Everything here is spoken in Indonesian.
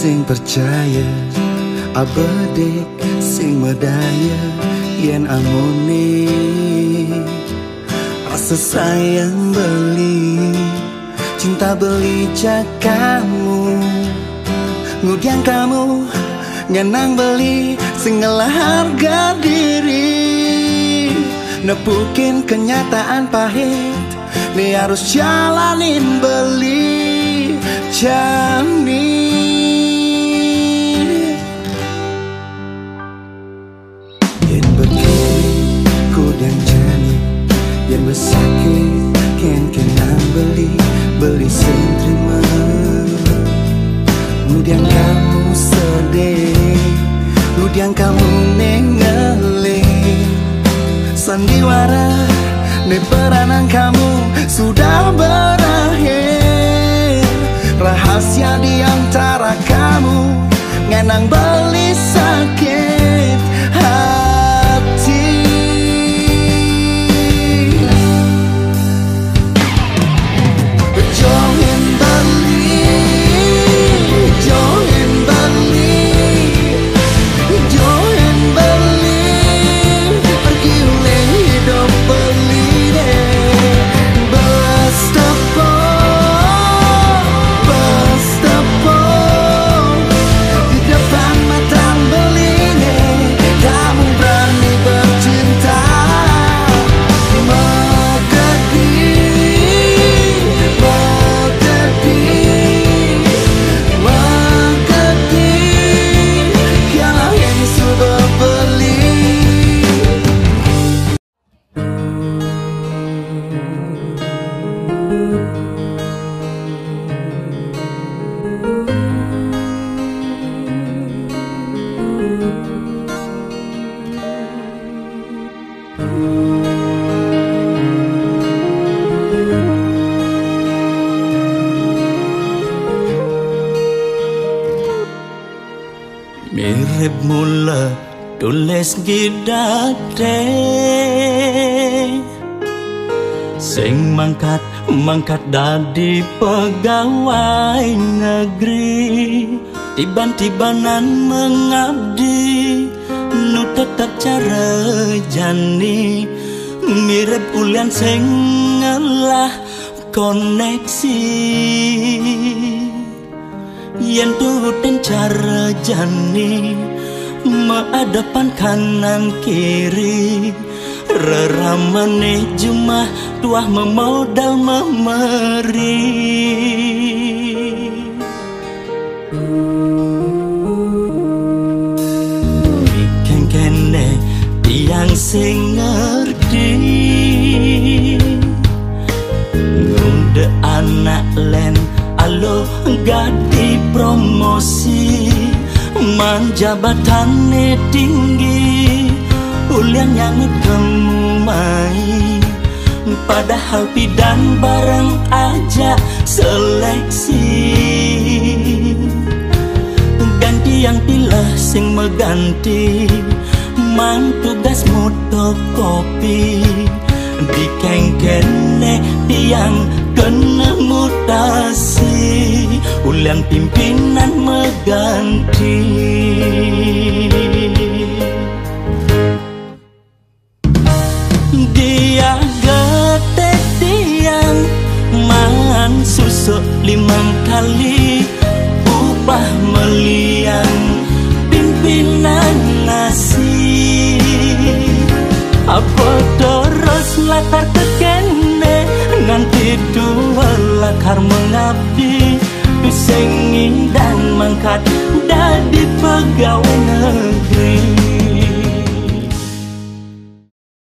sing percaya, abedik sing medaya yen amone rasa sayang beli, cinta beli kamu, ngudian kamu ngenang beli sing ngelah harga diri, nepukin kenyataan pahit nih harus jalanin beli jani. Yen begini ku dan jani, yen besakit ken kenang beli sing terima, kemudian kamu sedih, kemudian kamu nengeling sandiwara nih peranan kamu sudah berakhir, rahasia di antara kamu ngenang beli sakit hati. Join beli, join beli, join beli, pergi uleng hidup beli deh. Bas tepung di depan mata beli deh. Kamu berani bercinta, mirip mula tulis gidate sing mangkat dadi pegawai negeri, tiban-tibanan mengabdi nu tetap cara jani, mirip ulian sing ngelah koneksi. Yen turutin cara jani menghadapan kanan kiri, reramane jumah tuah memodal memeri. Bikin kene tiang sing ngerti, ngunde anak len alo gadi promosi, manjabatannya tinggi, ulian yang kemumai, padahal bidang bareng aja seleksi. Ganti yang pilih sing meganti, mang tugas motokopi, di kengkene tiang kena mutasi, ulian pimpinan mengganti. Dia getek tiang mangan susu 5 kali, upah meliang pimpinan nasi. Apa terus latar tekene nganti 2 lakar mengabdi, sing dan mangkat dadi pegawai negeri.